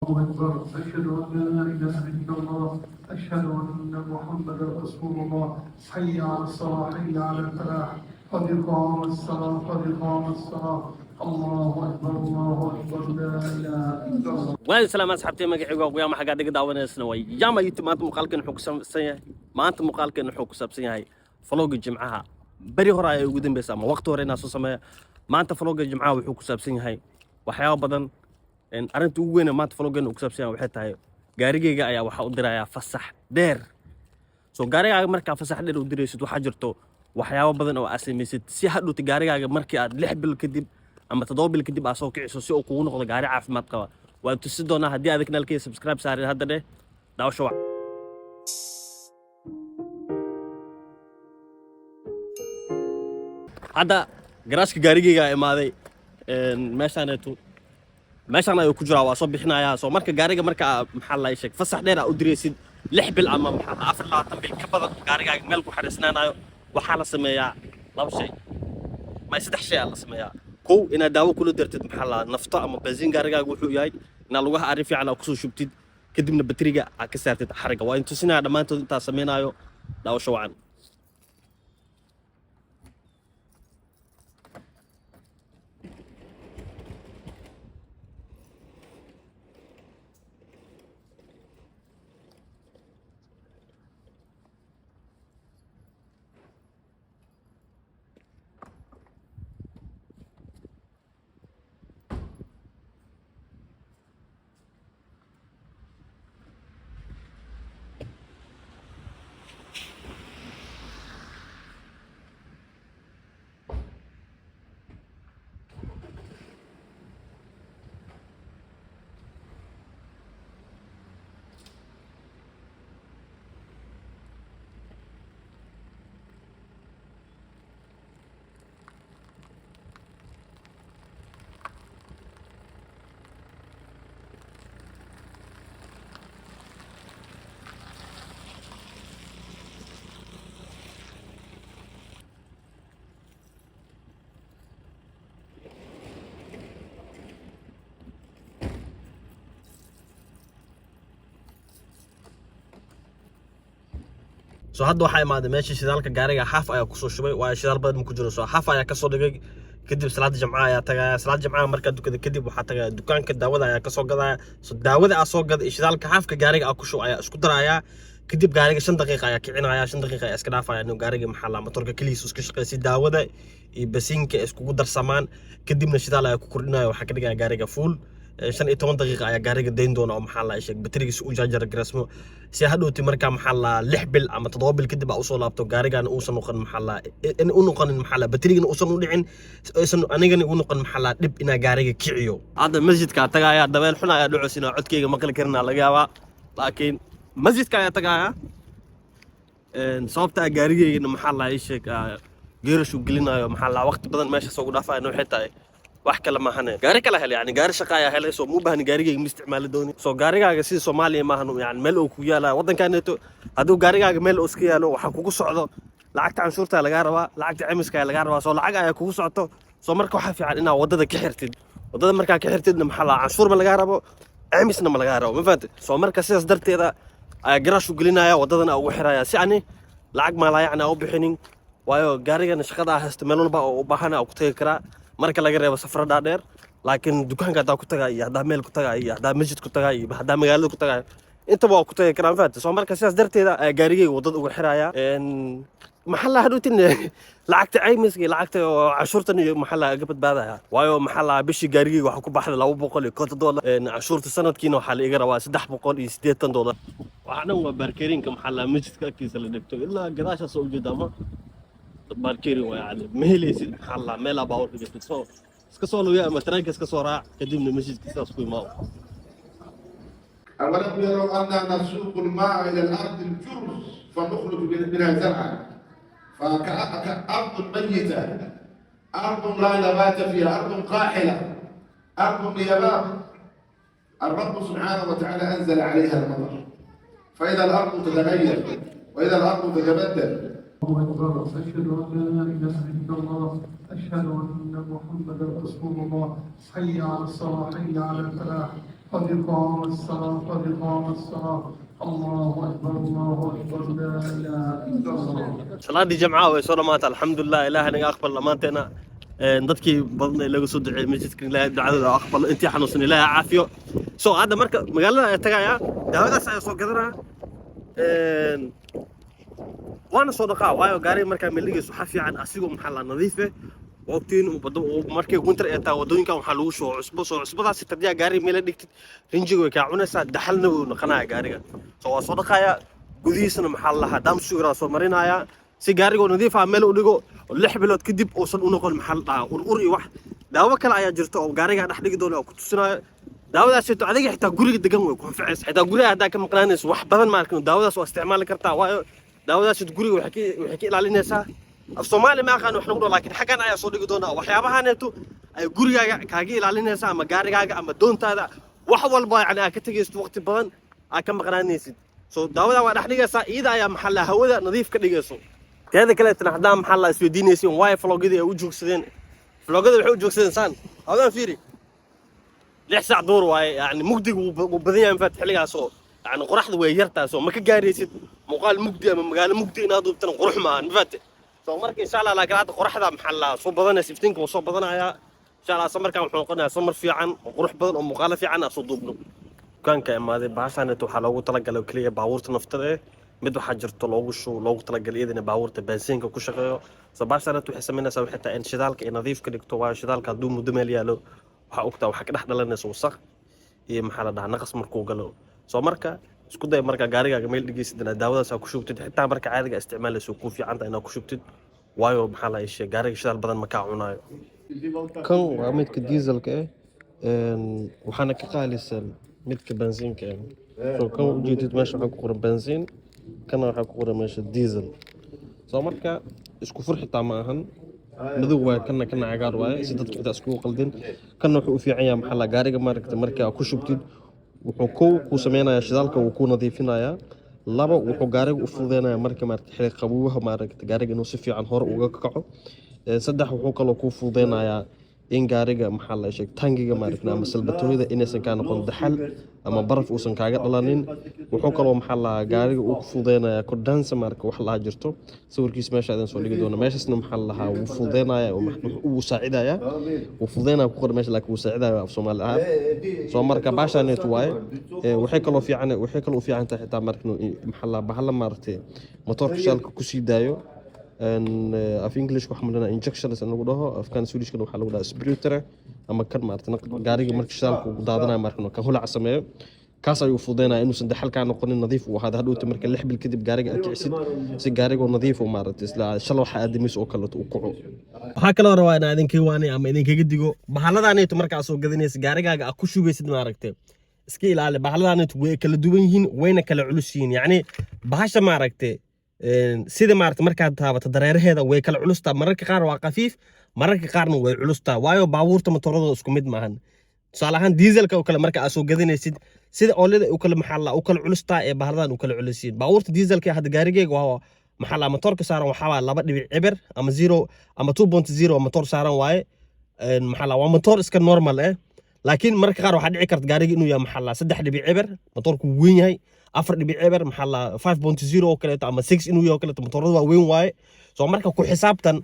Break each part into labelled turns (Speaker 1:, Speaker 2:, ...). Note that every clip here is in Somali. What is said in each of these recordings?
Speaker 1: الله أكبر. أشهد أن لا إله إلا الله. أشهد أن محمدا رسول الله. حي على الصلاة، حي على الفلاح. قد قام الصلاة، قد قام الصلاة. الله أكبر، الله أكبر، لا إله إلا الله.
Speaker 2: وين سلام أصحابتي مقعي ويا حاجة دقيقة دعوانا سنوي يا ما يتم أنت مقالك إنه حكسب سنة ما أنت مقالك إنه حكسب سنة هاي فلوق الجمعة بري هراء يقدم بس أما وقت ورينا سوسمة ما أنت فلوق الجمعة وحكسب سنة هاي وحياة بدن إن أنت وين ما أنت فلوق إنه حكسب سنة وحتى هاي جاريجي جاي وحاضر يا فسح دير سو جاريجي مركا فسح دير ودريسة وحجرته وحياة بدن أو أسميست سي حدو تجاريجي مركا لحب الكذب أما تضوب الكذب أسوق عسوسي أو نقطة جاري عارف ما تقوى وتسدونا هدي هذيك نالكي سبسكرايب ساري هذا ده داو شو هذا جراسك جاريجي ما ذي meeshaan ayuu ku jiraa waa soo bixinayaa soo marka gaariga marka maxaa la sheeg fasax dheer u direysid 6 bil ama 24 bil ka badan gaarigaaga meel ku xariisnaanayo waxaa la sameeyaa laba shay ma saddex shay la sameeyaa kow inaad daawo kula dartid maxaa la nafto ama benziin gaarigaaga wuxuu yahay inaad lugaha arrin fiican ku soo shubtid kadibna bateriga aad ka saartid xariga waa intuu sinaa dhamaantood inta sameeynayo daawasho wacan soo hadda waxa imaadey meeshii shidaalka gaariga xaaf ayaa ku soo shubay waa shidaal badan ku jiro soo xaaf ayaa ka soo dhigay kadib salaada jimcaha ayaa tagaya salaada jimcaha marka dukada kadib waxa tagaya dukaanka daawada ayaa ka soo gadaya soo daawada ayaa soo gaday shidaalka xaafka gaariga ku shub ayaa isku daraya kadib gaariga 5 daqiiqo ayaa kicinaya 5 daqiiqo ayaa iska dhaafaya inuu gaariga maxaa la motorka kaliis isku shaqeeyay daawada iyo basiinka isku darsamaan kadibna shidaal ayaa ku kordhinaya waxa ka dhigaya gaariga full 15 daqiiqo ayaa gaariga deyn doona oo maxaa la sheeg baterigiisa u jaajar garasmo si hadhowti marka maxaa la 6 bil ama 7 bil kadib u soo laabto gaarigan uu san noqon maxaa la in uu noqon maxaa la baterigan uu san u dhicin aysan anigana uu noqon maxaa la dib ina gaariga kiciyo hadda masjidka tagaya dabeel xun ayaa dhucusina codkeyga maqal karina laga yaabaa laakiin masjidka ayaa tagaya sababta gaarigeyga maxaa la sheeg geerashu gelinayo maxaa la waqti badan meesha soo dhaafayno xitaa wax kale ma ahane gaari kala hel yani gaari shaqo ayaa helay soo mu baahni gaarigeyga isticmaali dooni soo gaarigaaga sida Soomaaliya ma ahano yani meel uu ku yaala wadankaneeto haduu gaarigaaga meel uu iska yaalo waxa kugu socdo lacagta canshuurta laga rabaa lacagta cimiska laga rabaa soo lacag ayaa kugu socto soo marka waxa fiican inaad wadada ka xirtid wadada marka ka xirtidna maxaa la canshuur ma laga rabo cimisna ma laga rabo ma fahanted soo marka sidaas darteeda ayaa garashu gelinaya wadadana ugu xiraya si ani lacag ma la yacni u bixinin waayo gaarigana shaqada haysta meel walba oo u baahan ah ku tagi karaa marka laga reebo safarada dheer laakiin dukaanka taa ku tagay iyo hadaa meel ku tagay iyo hadaa masjid ku tagay iyo hadaa magaalada ku tagay inta waa ku tagay karaan faad soo marka sidaas darteeda gaarigeyga wadada ugu xiraaya maxalla hadhuutin lacagta caymiska lacagta cashuurtan iyo maxalla ga badbaadaya waayo maxalla bishii gaarigeyga waxa ku baxday $250 cashuurta sanadkiina waxa la iga rabaa $380 waxaan waa barkeerinka maxalla masjidka agtiisa la dhigto ilaa gadaasha soo jeedama barkeerin waa yani meeleysid maxalla meel baa u dhigtay soo iska soo looyaa ama tareenka iska soo raac kadibna masjidka sidaas ku imaado
Speaker 3: أولم يروا أننا نسوق الماء إلى الأرض الجرز فنخرج منها زرعا فكأرض ميتة أرض لا نبات فيها أرض قاحلة أرض بيابان الرب سبحانه وتعالى أنزل عليها المطر فإذا الأرض تتغير وإذا الأرض تتبدل.
Speaker 1: الله أكبر. أشهد أن لا إله إلا الله. أشهد أن محمدا رسول الله. حي على الصلاة، حي على الفلاح. قد قام الصلاة قد قام الصلاة الله أكبر الله أكبر لا إله إلا الله.
Speaker 2: salaadii jamca way soo dhamaatay alxamdulilah ilaahay naga aqbal dhammaanteena dadkii badan ee laga soo duceeyay masjidka ilaahay ducadooda aqbal intii xanuunsan ilaahay caafiyo soo hadda marka magaalada ay tagaya daawadaas ay soo gadanaa وانا صدقاء وايو غاري marka meligiis waxa fiican asigu maxaa la nadiif ah waqtiin markay winter ay taa wadooyinka waxa lagu soo cusbadaas tadiya gaari meel dhigtid rinjiga way ka cunaysaa daxalna uu noqonaya gaariga soo waa sodaqaya gudihiisana maxaa la hadam suura soo marinaya si gaariga nadiif ah meel u dhigo 6 bilood kadib oo san u noqon maxaa la ur iyo wax daawo kale ayaa jirta oo gaariga dhex dhigi doona oo ku tusinayo daawadaas ay adiga xitaa guriga degan way ku anfacaysaa xitaa guriga hadaa ka maqnaanayso wax badan ma arkin daawadaas waa isticmaali kartaa waayo daawadaas guriga waxay ka ilaalinaysaa af Soomaali ma aqaan wax lagu dhaho laakiin xagan ayaa soo dhigi doona waxyaabahaneetu ay gurigaaga kaaga ilaalinaysaa ama gaarigaaga ama doontaada wax walba yani aad ka tagaysid waqti badan aad ka maqnaanaysid soo daawada waa dhex dhigaysaa iyada ayaa maxalla hawada nadiif ka dhigayso teeda kale tan hadaa maxalla isweydiinaysiin way vlogada ay u joogsadeen vlogada waxay u joogsadeen saan hawada fiiri 6 saac door waaye yani mugdigu uu badan yahay faat xiligaas oo يعني قرحة ويرتها سو ما كجاريسيد مقال مجدي أما مقال مجدي نادو بتن قرح معان فات سو مرك إن شاء الله لكن هذا قرحة محل صوب بدنا سيفتينك وصوب بدنا يا إن شاء الله سمر كان حلقنا سمر في عن وقرح بدن ومقالة في عن أصدقنا كان كأما هذا بعشان تحلو تلقى لو كلية باورت نفترض مدو حجر تلاقوا شو لو تلقى الإيد إن باورت بنزين كوش غيره سبعشان تحسمنا سوي حتى إن شدالك إن نظيف كلك توا شدالك دوم ودمليا له وحقتها وحكي نحن لنا سوسخ إيه محل ده نقص مركو قالوا soo marka isku day marka gaarigaaga meel dhigeysidna daawadaas ku shubtid xitaa marka caadiga isticmaalayso ku fiican tahay inaad ku shubtid waayo maxaa la yeeshay gaariga shidaal badan ma ka cunayo kan waa midka dieselka waxaana ka qaalisan midka bensiinka soo kan u jeedid meesha waxa ku qoran bensiin kana waxa ku qoran meesha diesel soo marka isku fur xitaa ma ahan madow waa kana cagaar waaye si dadku xitaa isku qaldin kana wuxuu u fiican yahay maxaa la gaariga marka ku shubtid wuxuu ku sameeynaya shidaalka uu ku nadiifinayaa laba wuxuu gaariga u fududeynaya marka xilli qabowga gaariga inuu si fiican hor uga kaco saddex wuxuu kaloo ku fududeynayaa in gaariga maxaa la sheeg tangiga ama salbatooyada inaysan ka noqon daxal ama baraf uusan kaaga dhalanin wuxuu kaloo maxaa la gaariga uu ku fududeynayaa condenser marka wax la jirto sawirkiis meesha adan soo dhigi doona meeshasna maxaa la uu fududeynayaa uu saacidaya uu fududeynaya ku qor meesha laakiin uu saacidaya af Soomaali ahaan soo marka baashaneetu waaye waxay kaloo fiican tahay xitaa marka maxaa la bahalla maartay motorka shaalka ku sii daayo af English waxa madana injections lagu dhaho afkan Swedish waxa lagu dhahaa spiritor ama kan maartay gaariga marka shaalku uu daadanayo marka ka holac sameeyo kaas ayuu fududeynaa inuu daxal ka noqonin nadiif uu hada hadhow marka 6 bil kadib gaariga aad kicisid si gaariga nadiif uu maartay isla shal waxa aadamiis oo kale uu kuco waxa kale rabaa in idinka waani ama idinkaga digo bahaladaanaytu marka soo gadanaysa gaarigaaga aad ku shugaysid ma aragtay iska ilaali bahaladaanaytu way kala duwan yihiin wayna kala culus yihiin yani bahasha ma aragtay sida maartay markaad taabato dareeraheeda way kala culustaa mararka qaar waa qafiif mararka qaarna way culustaa waayo baabuurta matoorada isku mid maahan tusaale ahaan dieselka oo kale marka aad soo gadanaysid sida oolada u kala maxalla u kala culustaa ee bahaladan u kala culisiin baabuurta dieselka hadda gaarigeyga waa maxalla matoorka saaran waxa waa 2.5 ama 0 ama 2.0 matoor saaran waaye maxalla waa matoor iska normal laakiin mararka qaar waxa dhici karta gaariga inuu yahay maxalla 3.5 matoorku weyn yahay 4.5 maxalla 5.0 oo kale ama 6 inuu yahay oo kale matoorada waa weyn waaye soo marka ku xisaabtan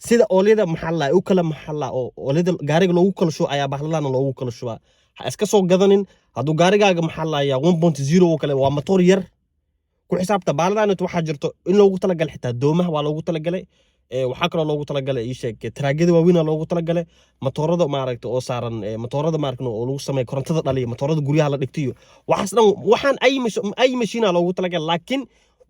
Speaker 2: sida oolada maxalla u kala maxalla oo oolada gaariga loogu kala shubo ayaa bahaladan loogu kala shubaa ha iska soo gadanin haduu gaarigaaga maxalla ya 1.0 oo kale waa matoor yar ku xisaabta bahaladan waxa jirto in loogu tala gal xitaa doomaha waa loogu tala galay waxa kale loogu tala galay sheeg traagada waaweyn loogu tala galay matoorada ma aragto oo saaran matoorada maarkno oo lagu sameeyo korontada dhaliyo matoorada guryaha la dhigtiyo waxaan ay machine loogu tala galay laakiin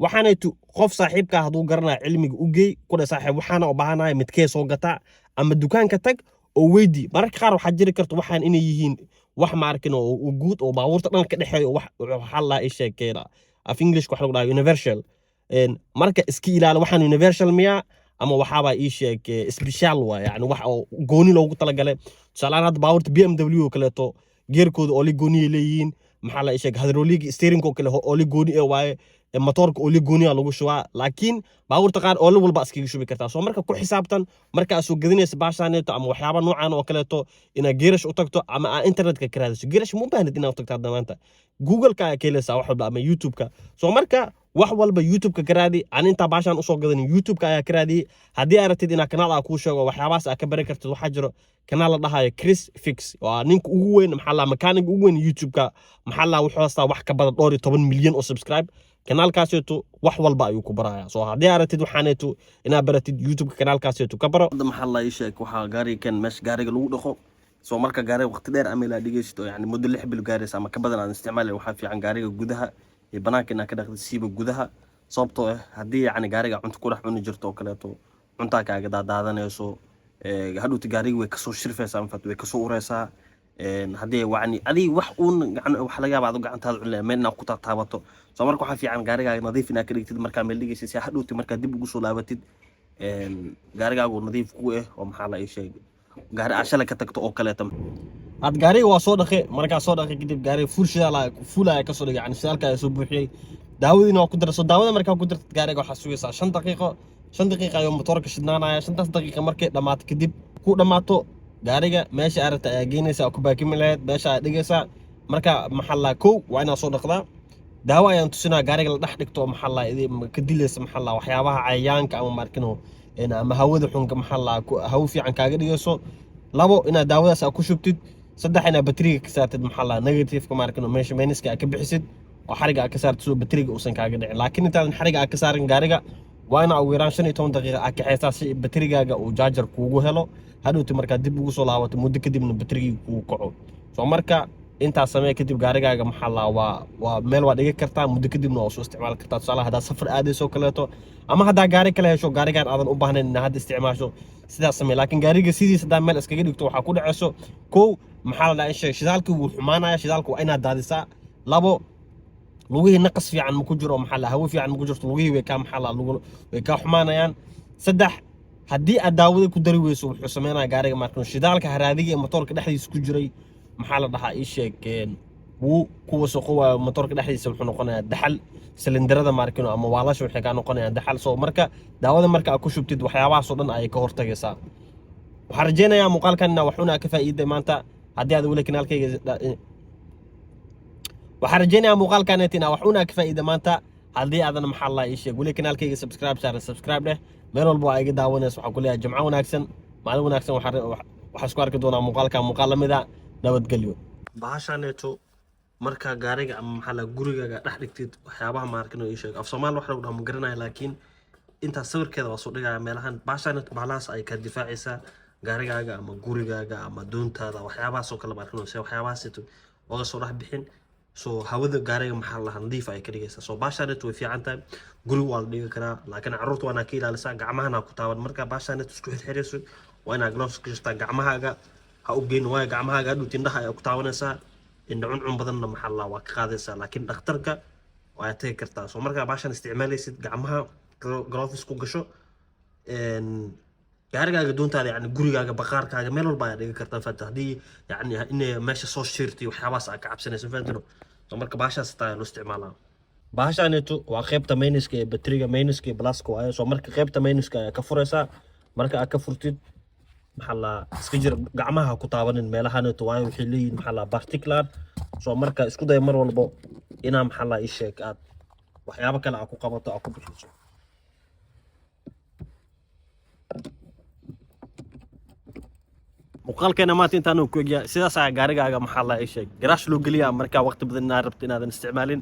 Speaker 2: waxaanaytu qof saaxiibka haduu garanaa cilmiga u geey ku dha saaxiib waxaana u baahanahay midkee soo gata ama dukaanka tag oo weydii mararka qaar waxa jiri karto waxaan inay yihiin wax ma arkin oo guud oo baabuurta dhan ka dhaxeeyo waxa la sheekeena af English waxa lagu dhahaa universal marka iska ilaali waxaan universal miya ama waxaaba ii sheeg special waa yani wax gooni loogu tala galay tusaale ahaan baabuurta BMW oo kale to geerkooda oo li gooni leeyihiin maxaa la sheeg hydraulic steering oo kale oli gooni ee waaye motorka oli gooni ah lagu shubaa laakiin baabuurta qaar oli walba iskaga shubi kartaa soo marka ku xisaabtan marka aad soo gadinaysa baashaaneeto ama waxyaabo noocan oo kaleeto inaad geerash u tagto ama aad internetka ka raadiso geerash ma u baahnid inaad u tagto hadda maanta google-ka ayaa ka helaysaa wax walba ama youtube-ka soo marka wax walba youtube-ka ka raadi aan intaa baashaan usoo gadan youtube-ka ayaa ka raadiyey haddii aad rabtid inaad kanaal aa kuu sheego waxyaabahaas aad ka baran kartid waxaa jiro kanaal la dhahayo Chris Fix waa ninka ugu weyn maxaa la mechanic ugu weyn youtube-ka maxaa la wuxuu haystaa wax ka badan 12 milyan oo subscribe kanaalkaaseetu wax walba ayuu ku barayaa soo haddii aad rabtid waxaaneetu inaad baratid youtube-ka kanaalkaaseetu ka baro maxaa la ii sheeg waxaa gaarigan meesha gaariga lagu dhaqo soo marka gaariga waqti dheer ama ilaa dhigaysto yani muddo 6 bil gaaraysa ama ka badan aan isticmaalay waxaa fiican gaariga gudaha iyo banaanka inaad ka dhaqdo siiba gudaha sababtoo ah haddii yani gaariga cunto ku dhex cuni jirto oo kaleeto cuntaa kaaga daadaadanayso hadhuuti gaariga way kasoo shirfaysaa anfat way kasoo uraysaa haddii yani adii wax uun wax laga yaaba aad gacantaada cunlaa meel inaad ku taabato soo marka waxaa fiican gaarigaaga nadiif inaad ka dhigtid markaa meel dhigaysid si hadhuuti markaa dib ugu soo laabatid gaarigaagu nadiif ku ah oo maxaa la ii sheegay gaari aad shalay ka tagto oo kaleeto aad gaariga waa soo dhaqay markaa soo dhaqay kadib gaariga fuulaya ka soo dhigay yani shidaalka ayaa soo buuxiyey daawadiina waa ku darso daawada markaa ku dartid gaariga waxaa sugaysaa 5 daqiiqo ayuu motorka shidnaanaya 5 daqiiqo markay dhammaato kadib ku dhammaato gaariga meesha aad rabta ayaa geynaysaa oo ku baakimi lahayd meesha aad dhigaysaa marka maxaa la kow waa inaad soo dhaqdaa daawo ayaan tusinaa gaariga la dhex dhigto maxaa la ka dilaysa maxaa la waxyaabaha cayayaanka ama markino ama hawada xunka maxaa la hawo fiican kaaga dhigayso labo inaad daawadaas aad ku shubtid saddex inaad batriga ka saartid maxaa la negative-ka markino meesha minuska aad ka bixisid oo xariga aad ka saartid soo batriga uusan kaaga dhicin laakiin intaadan xariga aad ka saarin gaariga waa inaad ugu yaraan 15 daqiiqo aad kaxaysaa si batrigaaga uu jaajar kuugu helo hadhowti markaa dib ugu soo laabato muddo kadibna batrigii kugu kaco soo marka intaas samee kadib gaarigaaga maxaa la waa meel waa dhigi kartaa muddo kadibna waa soo isticmaali kartaa tusaale haddaa safar aadayso kaleeto ama haddaa gaari kale hesho gaarigaan aadan u baahnayn inaad hadda isticmaasho sidaas samee laakiin gaariga sidiisa haddaa meel iskaga dhigto waxaa ku dhacayso kow maxaa la dhahaa sheeg shidaalkii wuu xumaanaya shidaalka waa inaad daadisaa labo lugihii naqas fiican ma ku jiro maxaa la hawo fiican ma ku jirto lugihii way kaa maxaa la way kaa xumaanayaan saddex haddii aad daawada ku dari weyso wuxuu sameynaya gaariga markan shidaalka haraadiga ee motorka dhexdiisa ku jiray maxaa la dhahaa ii sheeg wuu kuwa soqowaayo motorka dhexdiisa wuxuu noqonayaa daxal silindarada markino ama waalasha waxay kaa noqonayaan daxal soo marka daawada marka aad ku shubtid waxyaabahaasoo dhan ayay ka hortagaysaa waxaan rajeynayaa muuqaalkan inaa waxuna ka faa'iiday maanta haddii aad weli kanaalkayga waxaan rajeynayaa muuqaalkan inaa waxuna ka faa'iiday maanta haddii aadan maxaa la ii sheeg weli kanaalkayga subscribe dheh meel walba waa iga daawanaysa waxaan ku leeyahay jimco wanaagsan maalin wanaagsan waxaa isku arki doonaa muuqaal lamida nabadgelyo bahashaaneeto markaa gaariga ama maxaa la gurigaaga dhex dhigtid waxyaabaha maarkino ii sheeg af soomaali wax lagu dhaho ma garanayo laakiin intaas sawirkeeda waa soo dhigaya meelahan bahashaaneeto bahalahaas ay ka difaacaysaa gaarigaaga ama gurigaaga ama doontaada waxyaabahaasoo kale maarkino se waxyaabahaasito oga soo dhex bixin soo hawada gaariga maxaa la nadiif ay ka dhigaysaa soo bahashaaneeto way fiican tahay guriga waa la dhigi karaa laakiin carruurta waana ka ilaalisaa gacmahana ku taaban marka bahashaaneeto isku xirxirayso waa inaad gloves ka jirtaa gacmahaaga ha u geyn waayo gacmahaaga hadhuut indhaha ayaa ku taabanaysaa indha cuncun badanna maxaa la waa ka qaadaysaa laakiin dhakhtarka waa tagi kartaa soo markaa bahashan isticmaalaysid gacmaha gloves ku gasho gaarigaaga doontaada yani gurigaaga baqaarkaaga meel walba ayaa dhigi kartaa fanta haddii yani inay meesha soo shirtay waxyaabahaas aad ka cabsanayso fantino soo marka bahashaas taa loo isticmaalaa bahashaaneeto waa qaybta mayniska ee batriga mayniska ee blaska waaye soo marka qaybta mayniska ayaa ka furaysaa marka aad ka furtid maxaa la iska jir gacmaha ku taabanin meelahaneeto waayo waxay leeyihiin maxaa la particular soo marka isku day mar walbo inaa maxaa la ii sheeg aad waxyaabo kale aad ku qabato aad ku bixiso muuqaalkeena maanta intaan ku egyaa sidaas ayaa gaarigaaga maxaa la ii sheeg garaash loo geliyaa markaa waqti badan inaad rabto inaadan isticmaalin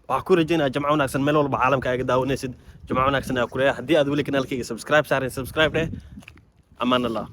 Speaker 2: waxaan ku rajeynayaa jamco wanaagsan meel walba caalamka aaga daawanaysid jamco wanaagsan ayaa ku leeyahay haddii aad weli kanaalkayga subscribe saarin subscribe dheh amaan allah